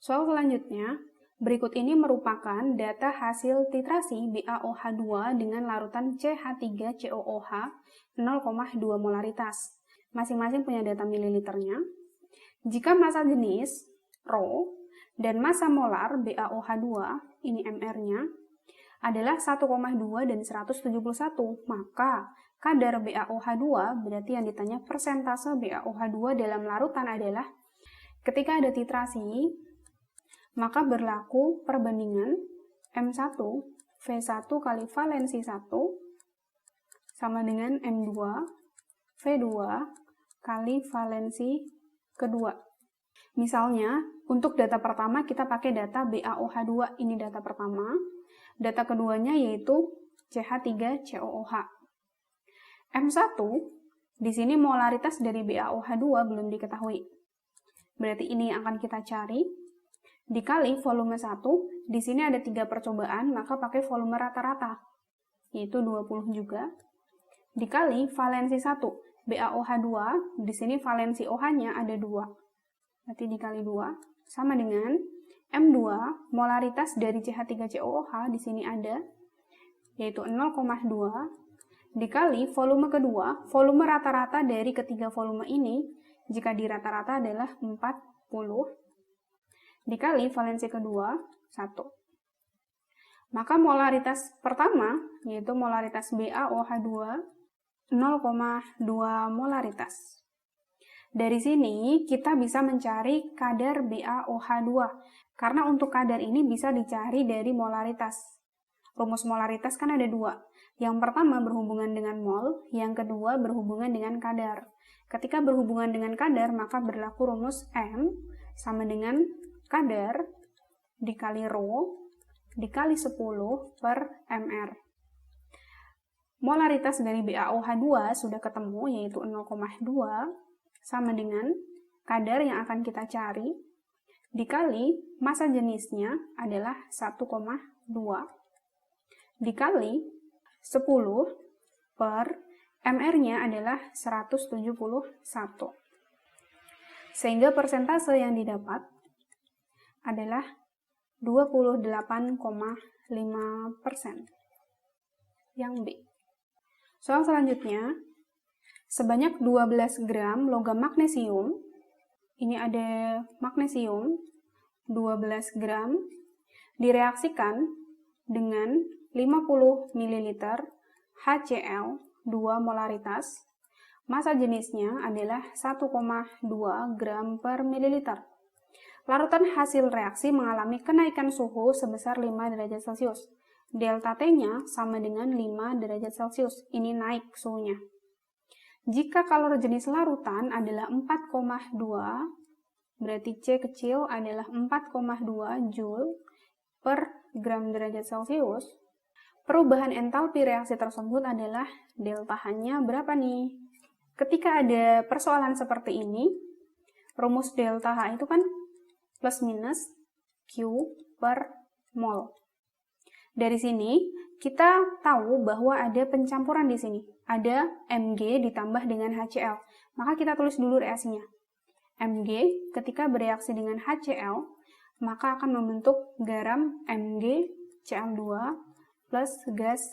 Soal selanjutnya, berikut ini merupakan data hasil titrasi BaOH2 dengan larutan CH3COOH 0,2 molaritas. Masing-masing punya data mililiternya. Jika massa jenis ρ dan massa molar BaOH2, ini MR-nya, adalah 1,2 dan 171, maka kadar BaOH2, berarti yang ditanya persentase BaOH2 dalam larutan adalah, ketika ada titrasi, maka berlaku perbandingan M1 V1 kali valensi 1 sama dengan M2 V2 kali valensi kedua. Misalnya, untuk data pertama kita pakai data BaOH2, ini data pertama. Data keduanya yaitu CH3COOH. M1, di sini molaritas dari BaOH2 belum diketahui. Berarti ini yang akan kita cari. Dikali volume 1, di sini ada 3 percobaan, maka pakai volume rata-rata, yaitu 20 juga. Dikali valensi 1, BaOH2, di sini valensi OH-nya ada 2. Berarti dikali 2, sama dengan M2, molaritas dari CH3COOH, di sini ada, yaitu 0,2, dikali volume kedua, volume rata-rata dari ketiga volume ini, jika di rata-rata adalah 40, dikali valensi kedua, 1. Maka molaritas pertama, yaitu molaritas BaOH2, 0,2 molaritas. Dari sini, kita bisa mencari kadar BaOH2, karena untuk kadar ini bisa dicari dari molaritas. Rumus molaritas kan ada 2. Yang pertama berhubungan dengan mol, yang kedua berhubungan dengan kadar. Ketika berhubungan dengan kadar, maka berlaku rumus M sama dengan kadar dikali ρ dikali 10 per mr. Molaritas dari BaOH2 sudah ketemu, yaitu 0,2, sama dengan kadar yang akan kita cari, dikali massa jenisnya adalah 1,2, dikali 10 per mr-nya adalah 171. Sehingga persentase yang didapat adalah 28,5%. Yang B. Soal selanjutnya, sebanyak 12 gram logam magnesium, ini ada magnesium 12 gram, direaksikan dengan 50 ml HCl 2 molaritas, massa jenisnya adalah 1,2 gram per mililiter. Larutan hasil reaksi mengalami kenaikan suhu sebesar 5 derajat Celcius. Delta T-nya sama dengan 5 derajat Celcius. Ini naik suhunya. Jika kalor jenis larutan adalah 4,2, berarti C kecil adalah 4,2 Joule per gram derajat Celcius. Perubahan entalpi reaksi tersebut adalah delta H-nya berapa nih? Ketika ada persoalan seperti ini, rumus delta H itu kan plus minus Q per mol. Dari sini, kita tahu bahwa ada pencampuran di sini. Ada Mg ditambah dengan HCl. Maka kita tulis dulu reaksinya. Mg ketika bereaksi dengan HCl, maka akan membentuk garam MgCl2 plus gas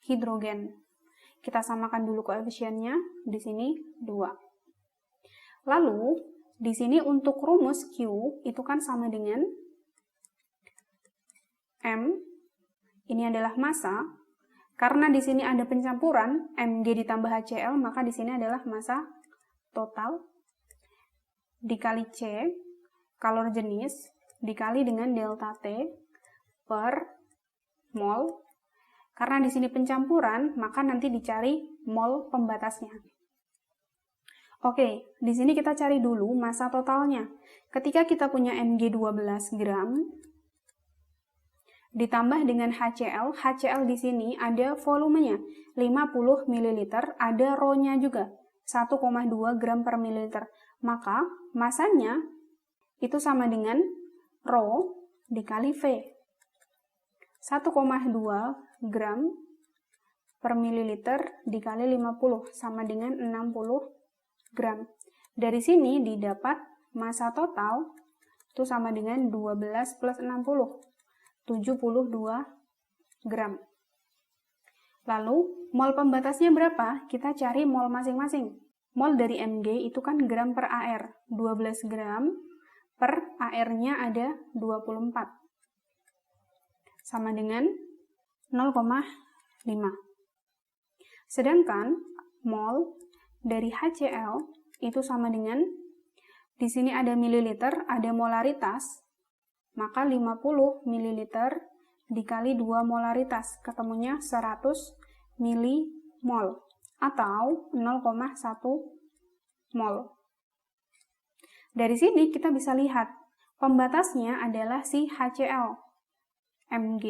hidrogen. Kita samakan dulu koefisiennya, di sini 2. Lalu, di sini untuk rumus Q itu kan sama dengan M, ini adalah massa. Karena di sini ada pencampuran Mg ditambah HCl, maka di sini adalah massa total dikali C, kalor jenis, dikali dengan delta T per mol. Karena di sini pencampuran, maka nanti dicari mol pembatasnya. Oke, di sini kita cari dulu massa totalnya. Ketika kita punya Mg 12 gram, ditambah dengan HCl, HCl di sini ada volumenya 50 ml, ada ρ-nya juga 1,2 gram per mililiter. Maka massanya itu sama dengan ρ dikali V. 1,2 gram per mililiter dikali 50 sama dengan 60 gram. Dari sini didapat massa total Itu sama dengan 12 plus 60, 72 gram. Lalu, mol pembatasnya berapa? Kita cari mol masing-masing. Mol dari Mg itu kan gram per AR. 12 gram per AR-nya ada 24. Sama dengan 0,5. Sedangkan mol dari HCl itu sama dengan, di sini ada mililiter, ada molaritas, maka 50 mililiter dikali 2 molaritas, ketemunya 100 milimol, atau 0,1 mol. Dari sini kita bisa lihat, pembatasnya adalah si HCl. Mg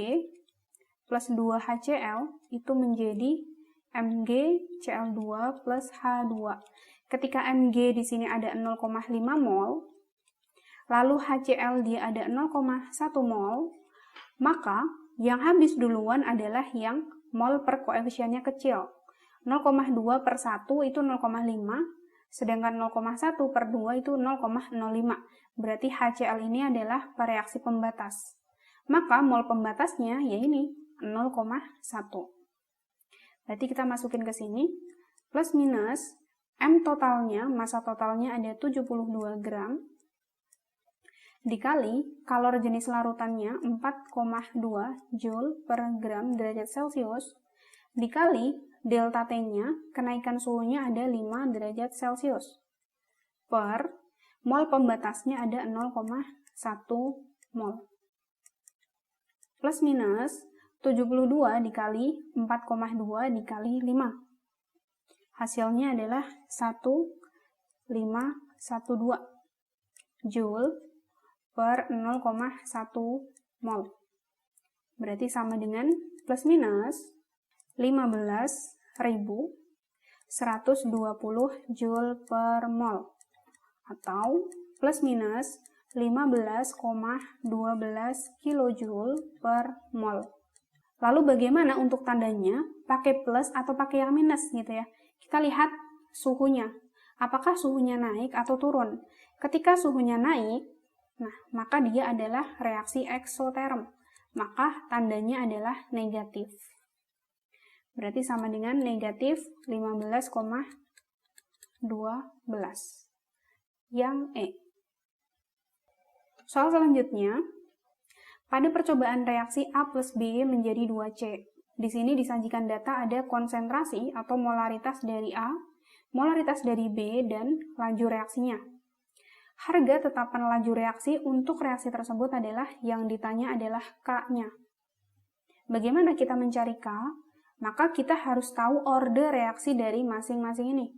plus 2HCl itu menjadi MgCl2 plus H2. Ketika Mg di sini ada 0,5 mol, lalu HCl dia ada 0,1 mol, maka yang habis duluan adalah yang mol per koefisiennya kecil. 0,2 per 1 itu 0,5, sedangkan 0,1 per 2 itu 0,05. Berarti HCl ini adalah reaksi pembatas. Maka mol pembatasnya ya ini, 0,1. Berarti kita masukin ke sini, plus minus, M totalnya, massa totalnya ada 72 gram, dikali kalor jenis larutannya 4,2 Joule per gram derajat Celcius, dikali delta T-nya, kenaikan suhunya ada 5 derajat Celcius, per mol pembatasnya ada 0,1 mol. Plus minus, 72 dikali 4,2 dikali 5. Hasilnya adalah 1,512 Joule per 0,1 mol. Berarti sama dengan plus minus 15.120 Joule per mol. Atau plus minus 15,12 kilojoule per mol. Lalu bagaimana untuk tandanya? Pakai plus atau pakai yang minus gitu ya. Kita lihat suhunya. Apakah suhunya naik atau turun? Ketika suhunya naik, nah, maka dia adalah reaksi eksoterm. Maka tandanya adalah negatif. Berarti sama dengan negatif 15,12. Yang E. Soal selanjutnya, pada percobaan reaksi A plus B menjadi 2C. Di sini disajikan data ada konsentrasi atau molaritas dari A, molaritas dari B, dan laju reaksinya. Harga tetapan laju reaksi untuk reaksi tersebut adalah yang ditanya adalah K-nya. Bagaimana kita mencari K? Maka kita harus tahu orde reaksi dari masing-masing ini.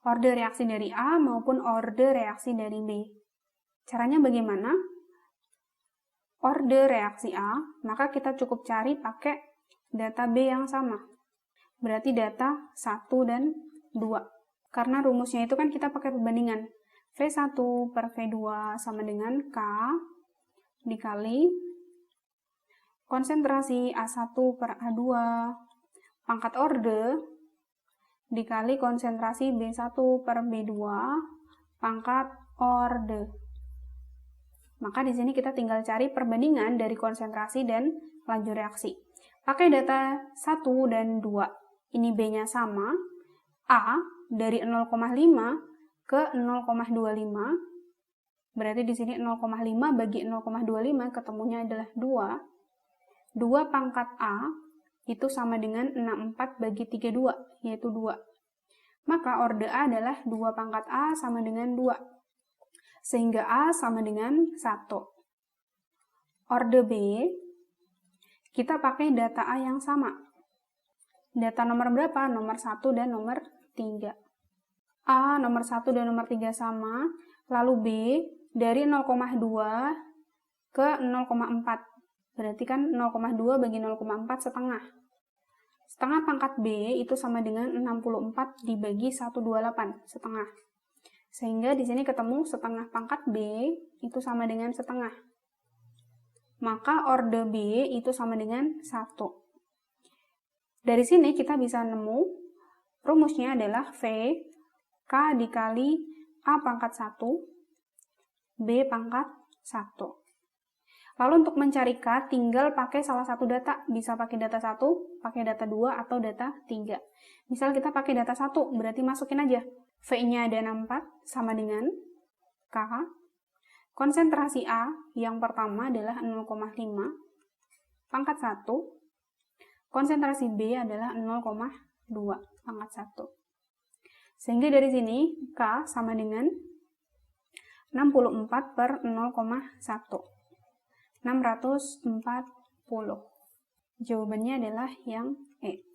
Orde reaksi dari A maupun orde reaksi dari B. Caranya bagaimana? Orde reaksi A, maka kita cukup cari pakai data B yang sama. Berarti data 1 dan 2. Karena rumusnya itu kan kita pakai perbandingan. V1 per V2 sama dengan K dikali konsentrasi A1 per A2 pangkat orde dikali konsentrasi B1 per B2 pangkat orde. Maka di sini kita tinggal cari perbandingan dari konsentrasi dan laju reaksi. Pakai data 1 dan 2. Ini B-nya sama. A dari 0,5 ke 0,25. Berarti di sini 0,5 bagi 0,25 ketemunya adalah 2. 2 pangkat A itu sama dengan 64 bagi 32, yaitu 2. Maka orde A adalah 2 pangkat A sama dengan 2. Sehingga A sama dengan 1. Orde B, kita pakai data A yang sama. Data nomor berapa? Nomor 1 dan nomor 3. A, nomor 1 dan nomor 3 sama, lalu B dari 0,2 ke 0,4. Berarti kan 0,2 bagi 0,4 setengah. Setengah pangkat B itu sama dengan 64 dibagi 128, setengah. Sehingga di sini ketemu setengah pangkat B itu sama dengan setengah. Maka orde B itu sama dengan 1. Dari sini kita bisa nemu rumusnya adalah V K dikali A pangkat 1 B pangkat Lalu untuk mencari K, tinggal pakai salah satu data. Bisa pakai data 1, pakai data 2, atau data 3. Misal kita pakai data 1, berarti masukin aja. V-nya ada 64, sama dengan K. Konsentrasi A yang pertama adalah 0,5 pangkat 1. Konsentrasi B adalah 0,2 pangkat 1. Sehingga dari sini K sama dengan 64 per 0,1. 640. Jawabannya adalah yang E.